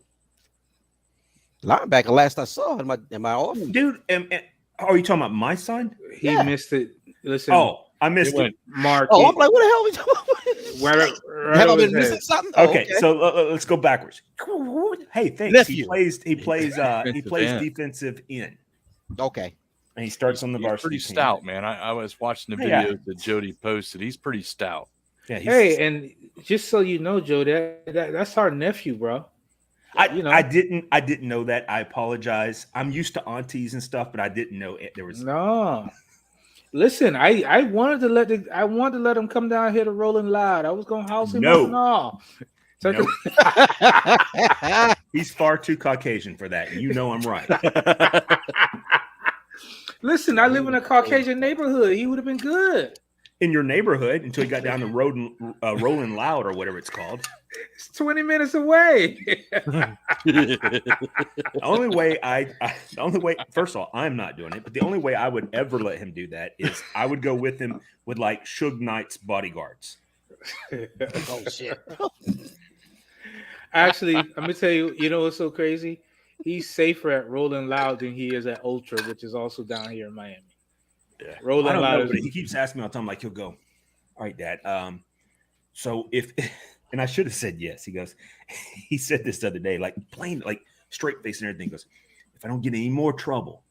Linebacker. Last I saw in my off. dude? Are you talking about my son? He missed it. Listen. Oh, I missed it. Mark. Oh, I'm like, what the hell are we talking about? Have I been missing something? Oh, Okay, so let's go backwards. Hey, thanks. Nephew. He plays defensive end, Okay. and he starts on the He's varsity pretty team. stout, man. I was watching the Yeah. videos that Jody posted. He's pretty stout. Yeah, Hey, and just so you know, Joe, that's our nephew, bro. I didn't know that. I apologize. I'm used to aunties and stuff, but I didn't know there was. No. Listen, I wanted to let him come down here to Rolling Loud. I was gonna house him up and all. Nope. He's far too Caucasian for that. You know I'm right. Listen, I live in a Caucasian neighborhood. He would have been good. In your neighborhood until he got down the road and Rolling Loud or whatever it's called. It's 20 minutes away. The only way, first of all, I'm not doing it, but the only way I would ever let him do that is I would go with him with like Suge Knight's bodyguards. Oh shit. Actually, I'm gonna tell you, you know what's so crazy? He's safer at Rolling Loud than he is at Ultra, which is also down here in Miami. Yeah. Rolling I don't Loud know, is but he keeps asking me all the time, like, he'll go, all right, Dad. So if, and I should have said yes. He said this the other day, like plain, like straight face and everything. He goes, if I don't get any more trouble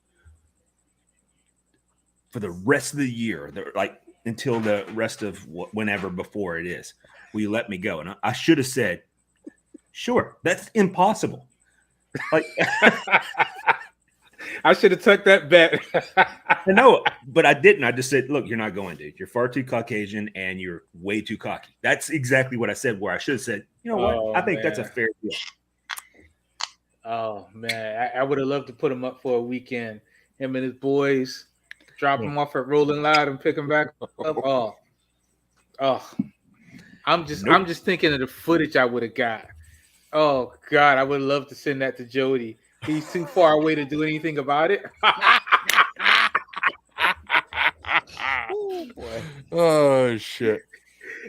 for the rest of the year, like until the rest of whenever before it is, will you let me go? And I should have said, sure. That's impossible. Like, I should have took that bet. no, but I didn't. I just said, look, you're not going, dude. You're far too Caucasian and you're way too cocky. That's exactly what I said, where I should have said, you know what? I think that's a fair deal. Oh, man. I would have loved to put him up for a weekend. Him and his boys, drop him off at Rolling Loud and pick him back up. Oh. I'm just thinking of the footage I would have got. Oh, God. I would love to send that to Jody. He's too far away to do anything about it. Oh boy. Oh shit.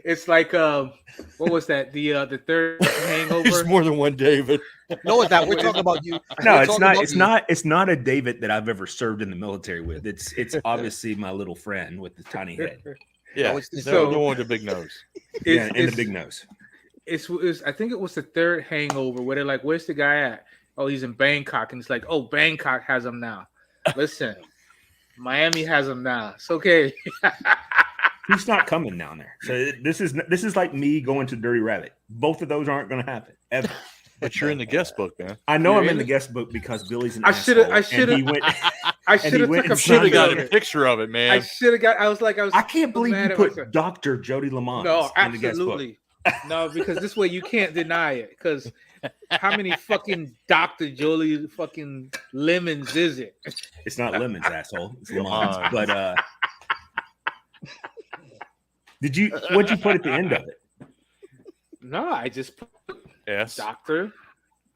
It's like what was that? The third Hangover. There's more than one David. No, it's not. We're talking about you. No, We're it's talking not. about It's you. not. It's not a David that I've ever served in the military with. It's obviously my little friend with the tiny head. Yeah, No, it's the- the one with the big nose. Yeah, and the big nose. It's I think it was the third Hangover where they're like, "Where's the guy at?" Oh, he's in Bangkok, and it's like, "Oh, Bangkok has him now." Listen, Miami has him now. It's okay. He's not coming down there. So this is like me going to Dirty Rabbit. Both of those aren't going to happen ever. But you're in the guest book, man. I know You're I'm in in the it? guest book because Billy's an I shoulda- asshole, I shoulda- and he went. I should have went took a and Should signed have picture got of a it. picture of it, man. I should have got. I was I can't believe mad you at put myself. Dr. Jody Lamont No, in the guest book. absolutely. No, because this way you can't deny it. Because how many fucking Dr. Jolie fucking lemons is it? It's not lemons, asshole. It's Lamont's. on. But what'd you put at the end of it? No, I just put S. Dr.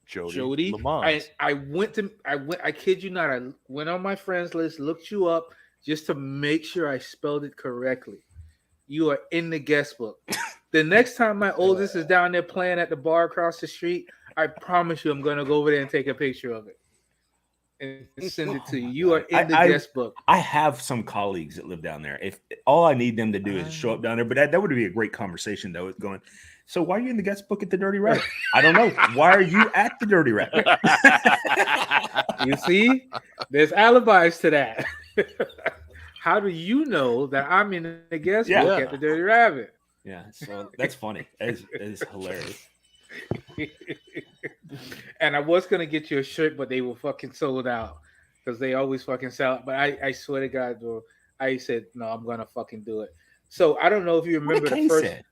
Jody. Lamont. I kid you not. I went on my friends list, looked you up just to make sure I spelled it correctly. You are in the guest book. The next time my oldest is down there playing at the bar across the street, I promise you I'm going to go over there and take a picture of it and send it to you. You are in the guest book. I have some colleagues that live down there. If all I need them to do is show up down there, but that would be a great conversation though. It's going. So why are you in the guest book at the Dirty Rabbit? I don't know. Why are you at the Dirty Rabbit? You see, there's alibis to that. How do you know that I'm in the guest book at the Dirty Rabbit? Yeah, so that's funny. That is hilarious. And I was gonna get you a shirt, but they were fucking sold out because they always fucking sell out. But I swear to God, bro, I said no, I'm gonna fucking do it. So I don't know if you remember the first. Said?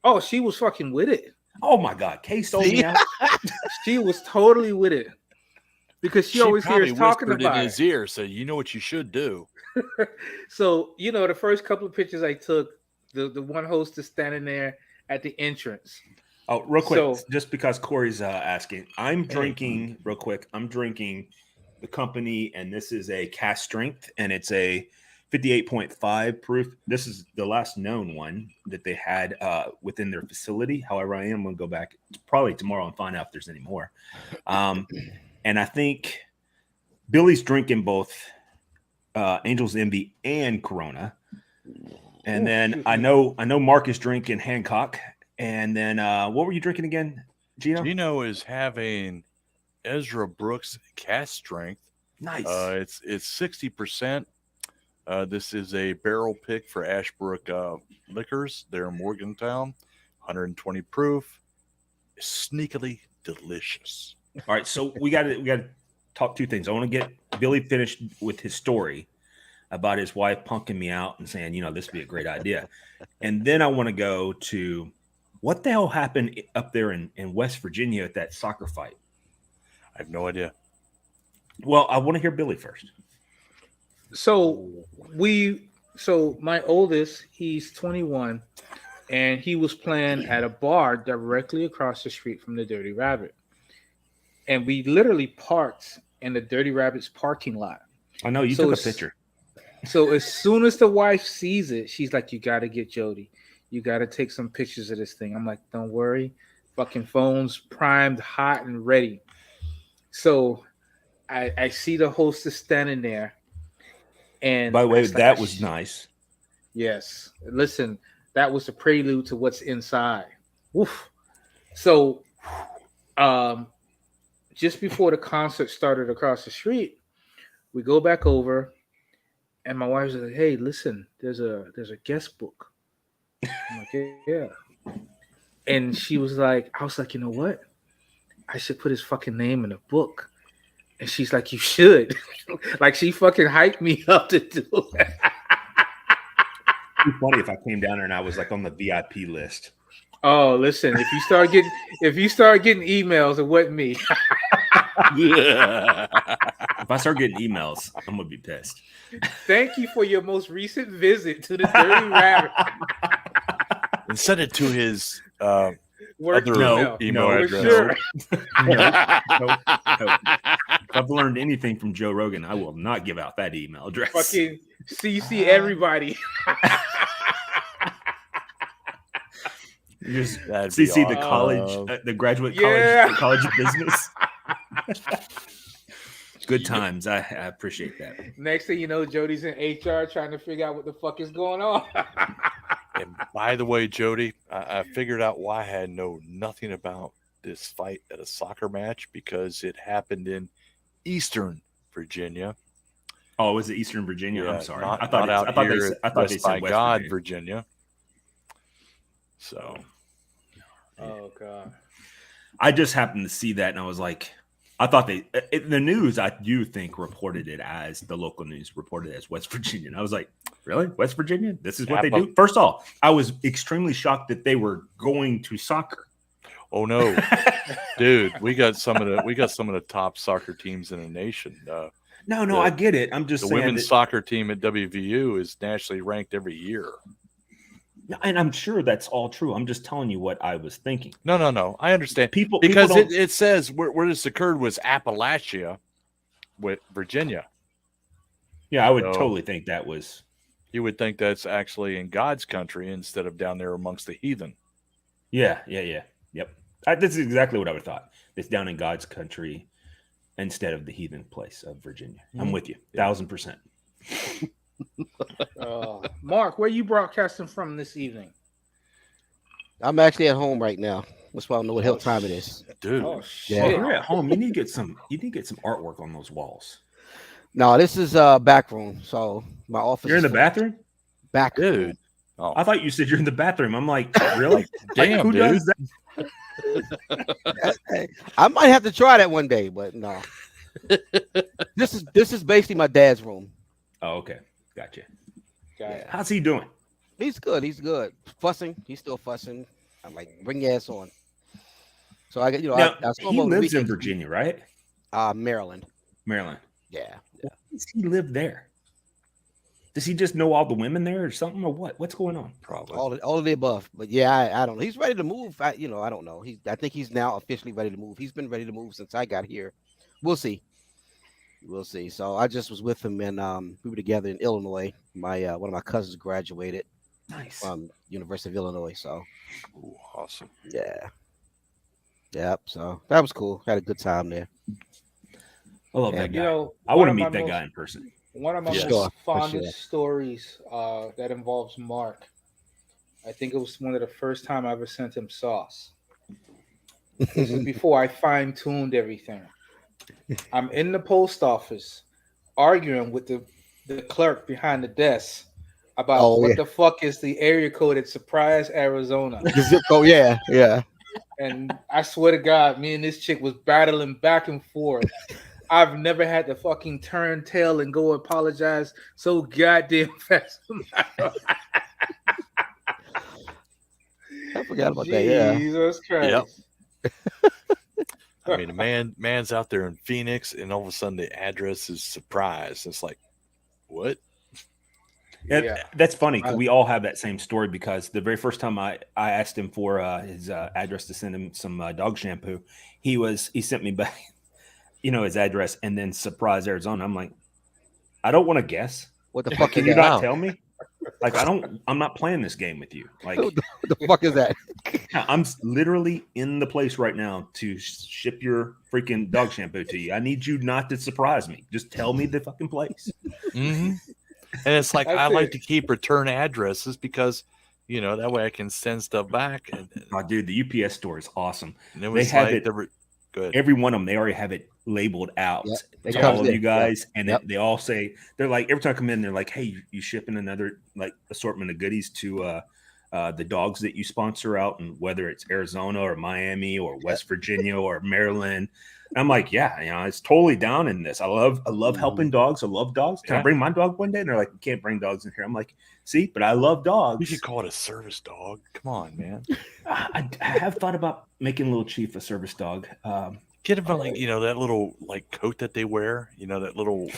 Oh, she was fucking with it. Oh my God, Kay stole me out. She was totally with it because she always probably hears talking whispered about in it. his ear, so you know what you should do. So the first couple of pictures I took, the one host is standing there at the entrance. Oh, real quick, So- just because Corey's asking, I'm drinking real quick. I'm drinking the company, and this is a cast strength, and it's a 58.5 proof. This is the last known one that they had within their facility. However, I am going to go back probably tomorrow and find out if there's any more. And I think Billy's drinking both Angel's Envy and Corona. And then I know Mark is drinking Hancock. And then what were you drinking again, Gino? Gino is having Ezra Brooks cast strength. Nice. It's 60%. This is a barrel pick for Ashbrook Liquors. They're in Morgantown, 120 proof. Sneakily delicious. All right, so we got to talk two things. I want to get Billy finished with his story about his wife punking me out and saying, this would be a great idea. And then I want to go to what the hell happened up there in West Virginia at that soccer fight. I have no idea. Well, I want to hear Billy first. So my oldest, he's 21, and he was playing at a bar directly across the street from the Dirty Rabbit. And we literally parked in the Dirty Rabbit's parking lot. I know you took a picture. So as soon as the wife sees it, she's like, "You got to get Jody. You got to take some pictures of this thing." I'm like, "Don't worry, fucking phone's primed, hot, and ready." So I see the hostess standing there. And by the way, it's like, that was nice. Yes. Listen, that was the prelude to what's inside. Woof. So just before the concert started across the street, we go back over, and my wife's like, "Hey, listen, there's a guest book." I'm like, "Yeah." And she was like, I was like, "You know what? I should put his fucking name in a book." And she's like, "You should." Like, she fucking hyped me up to do it. It'd be funny if I came down there and I was like on the VIP list. Oh, listen, if you start getting emails, it wasn't me. If I start getting emails, I'm gonna be pissed. Thank you for your most recent visit to the Dirty Rabbit. And send it to his Work other email for address. sure. No. If I've learned anything from Joe Rogan, I will not give out that email address. Fucking CC everybody. You just That'd be CC the awesome. college, the graduate Yeah. college of business. Good times. I appreciate that. Next thing you know, Jody's in HR trying to figure out what the fuck is going on. And by the way, Jody, I figured out why I had nothing about this fight at a soccer match, because it happened in Eastern Virginia. Oh, was it Eastern Virginia? Yeah, I'm sorry. not I thought out I thought here they, I at thought they West by said West God, Virginia. Virginia. So, Oh god. I just happened to see that, and I was like, I thought the news, I do think, reported it as the local news reported it as West Virginia. And I was like, really? West Virginia? This is what they do? First of all, I was extremely shocked that they were going to soccer. oh no, dude, we got some of the top soccer teams in the nation. No, I get it. I'm just the saying women's soccer team at WVU is nationally ranked every year. and I'm sure that's all true. I'm just telling you what I was thinking. No. I understand. People Because don't- it says where this occurred was Appalachia with Virginia. Yeah, I would So- totally think that was. You would think that's actually in God's country instead of down there amongst the heathen. Yeah. Yep. This is exactly what I would have thought. It's down in God's country instead of the heathen place of Virginia. I'm with you, 1,000%. Mark, where you broadcasting from this evening? I'm actually at home right now. That's why I don't know what hell time it is. Dude. Oh Well, shit. if you're at home, you need to get some artwork on those walls. No, this is back room. So my office. You're in is the bathroom? back Dude. room. Oh, I thought you said you're in the bathroom. I'm like, really? damn, who dude. does that? I might have to try that one day, but no. This is basically my dad's room. Oh, okay. Gotcha. Got it. How's he doing? He's good. He's good. Fussing. He's still fussing. I'm like, bring your ass on. So I get, Now, I saw him he over the lives in weekend. Virginia, right? Maryland. Maryland. Yeah. Why does he live there? Does he just know all the women there or something, or what? What's going on? Probably. All of the above. But yeah, I don't know. He's ready to move. I don't know. I think he's now officially ready to move. He's been ready to move since I got here. We'll see. We'll see. So I just was with him, and we were together in Illinois. My one of my cousins graduated Nice. from University of Illinois. So Ooh, awesome. yeah. Yep. So that was cool. Had a good time there. I love Yeah, that guy. You know, I want to one of meet my that most- guy in person. One of my Yeah. most Sure, for fondest sure. stories that involves Mark. I think it was one of the first time I ever sent him sauce. This is before I fine-tuned everything. I'm in the post office arguing with the clerk behind the desk about Oh, what yeah. the fuck is the area code at Surprise, Arizona. The zip code, yeah. And I swear to God, me and this chick was battling back and forth. I've never had to fucking turn tail and go apologize so goddamn fast. I forgot about that. Yeah. Jesus Christ. I mean, man's out there in Phoenix, and all of a sudden the address is Surprise. It's like, what? Yeah. That's funny because we all have that same story, because the very first time I asked him for his address to send him some dog shampoo, he sent me back, his address, and then Surprise, Arizona. I'm like, I don't want to guess. What the fuck Can is you that? not tell me? Like, I'm not playing this game with you. Like, What the fuck is that? I'm literally in the place right now to ship your freaking dog shampoo to you. I need you not to surprise me. Just tell me the fucking place. Mm-hmm. And it's like, That's I like it. to keep return addresses because, that way I can send stuff back. And Oh, dude, the UPS store is awesome. it was have like, it- good. Every one of them, they already have it labeled out Yep, it to comes all of in. you guys, and Yep. they all say, they're like, every time I come in, they're like, hey, you shipping another like assortment of goodies to the dogs that you sponsor out, and whether it's Arizona or Miami or West Virginia or Maryland. And I'm like, yeah, it's totally down in this. I love helping dogs. I love dogs. Can I Yeah. bring my dog one day? And they're like, you can't bring dogs in here. I'm like, see, but I love dogs. We should call it a service dog. Come on, man. I have thought about making Little Chief a service dog. Get him like, that little like coat that they wear, that little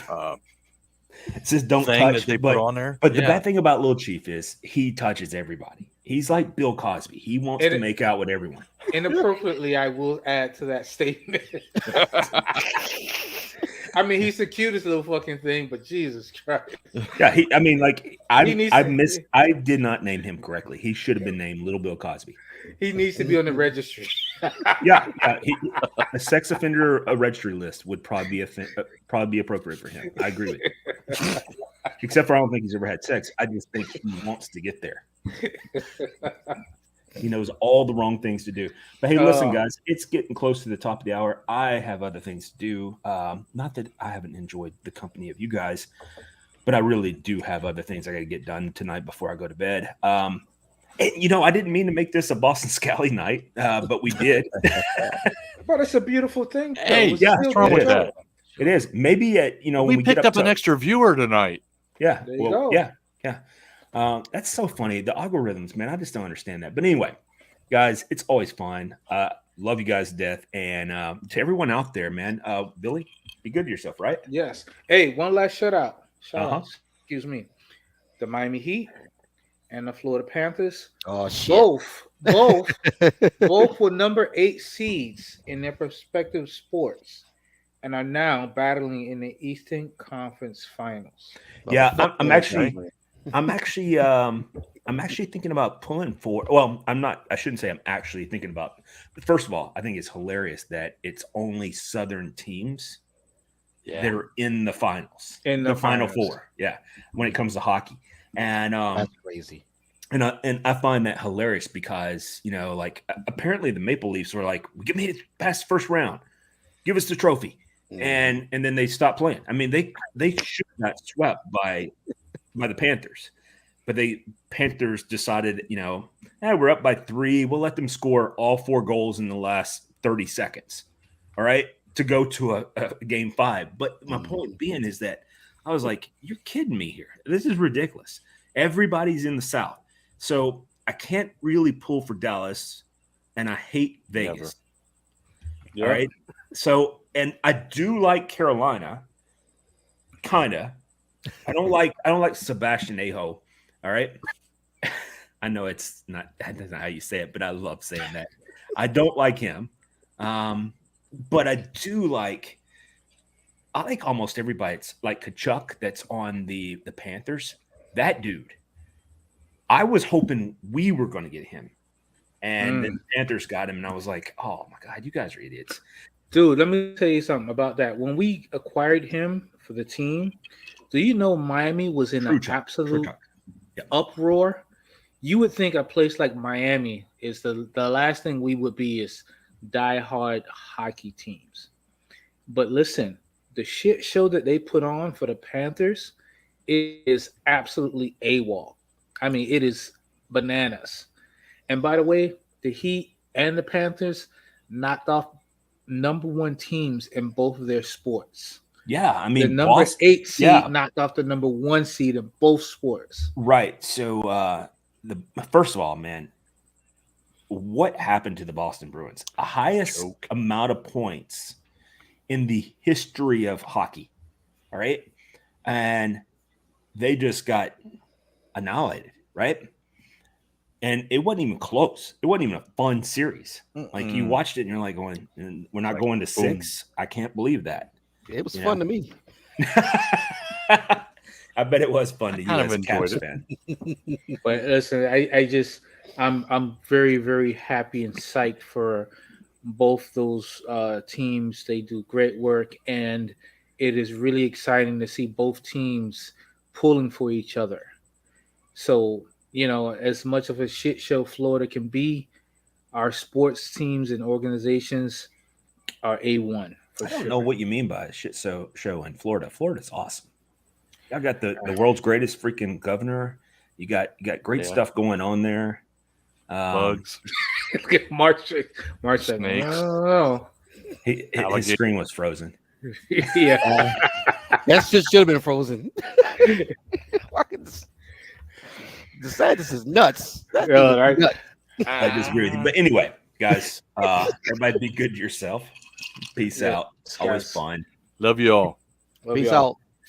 It says don't thing touch, that they but put on there. But the Yeah. bad thing about Little Chief is he touches everybody. He's like Bill Cosby. He wants to make out with everyone. Inappropriately, I will add to that statement. I mean, he's the cutest little fucking thing, but Jesus Christ. Yeah, I mean, like He needs I did not name him correctly. He should have been named Little Bill Cosby. He needs to be on the registry. Yeah, a sex offender registry list would probably be appropriate for him. I agree with you. Except for I don't think he's ever had sex. I just think he wants to get there. He knows all the wrong things to do. But hey, listen, guys, it's getting close to the top of the hour. I have other things to do. Not that I haven't enjoyed the company of you guys, but I really do have other things I got to get done tonight before I go to bed. And, I didn't mean to make this a Boston Scally night, but we did. But it's a beautiful thing. Hey, yeah, what's wrong with that? It is. Maybe when we we picked get up an extra viewer tonight. Yeah. There you go. Yeah. That's so funny. The algorithms, man, I just don't understand that. But anyway, guys, it's always fun. Love you guys to death. And to everyone out there, man, Billy, be good to yourself, right? Yes. Hey, one last shout out. Excuse me. The Miami Heat and the Florida Panthers. Oh shit. Both were number 8 seeds in their respective sports and are now battling in the Eastern Conference Finals. Yeah, I'm actually thinking about pulling for. Well, I'm not. I shouldn't say I'm actually thinking about. But first of all, I think it's hilarious that it's only Southern teams that are in the finals, in the Final finals. Four. Yeah, when it comes to hockey, and That's crazy. And I find that hilarious because apparently the Maple Leafs were like, we made it past the first round, give us the trophy, and then they stopped playing. I mean, they should have got swept by the Panthers, but Panthers decided, we're up by 3, we'll let them score all 4 goals in the last 30 seconds, all right, to go to a game 5. But my point being is that I was like, you're kidding me here. This is ridiculous. Everybody's in the South. So I can't really pull for Dallas, and I hate Vegas. All right. So, and I do like Carolina, kinda. I don't like Sebastian Aho. All right. I know that's not how you say it, but I love saying that. I don't like him. But I like almost everybody. It's like Kachuk that's on the Panthers. That dude. I was hoping we were going to get him, and then the Panthers got him, and I was like, "Oh my god, you guys are idiots, dude!" Let me tell you something about that. When we acquired him for the team, do you know Miami was in an absolute uproar? You would think a place like Miami is the last thing we would be is diehard hockey teams, but listen, the shit show that they put on for the Panthers is absolutely AWOL. I mean, it is bananas. And by the way, the Heat and the Panthers knocked off number 1 teams in both of their sports. Yeah, I mean, the number 8 seed knocked off the number 1 seed in both sports. Right. So, first of all, man, what happened to the Boston Bruins? The highest amount of points in the history of hockey. All right, and they just got annihilated, right? And it wasn't even close. It wasn't even a fun series. Like you watched it and you're like going, we're not going to 6. I can't believe that. It was fun to me. I bet it was fun to you as a Caps fan. But listen, I'm very, very happy and psyched for both those teams. They do great work, and it is really exciting to see both teams pulling for each other. So, as much of a shit show Florida can be, our sports teams and organizations are A1 for sure. I don't know what you mean by a shit show in Florida. Florida's awesome. Y'all got the world's greatest freaking governor. You got great stuff going on there. Bugs. March Snakes. Oh, his screen was frozen. Yeah. That shit should have been frozen. DeSantis is nuts. Right. I disagree with you. But anyway, guys, everybody be good to yourself. Peace out. Always fun. Love you all. Peace out.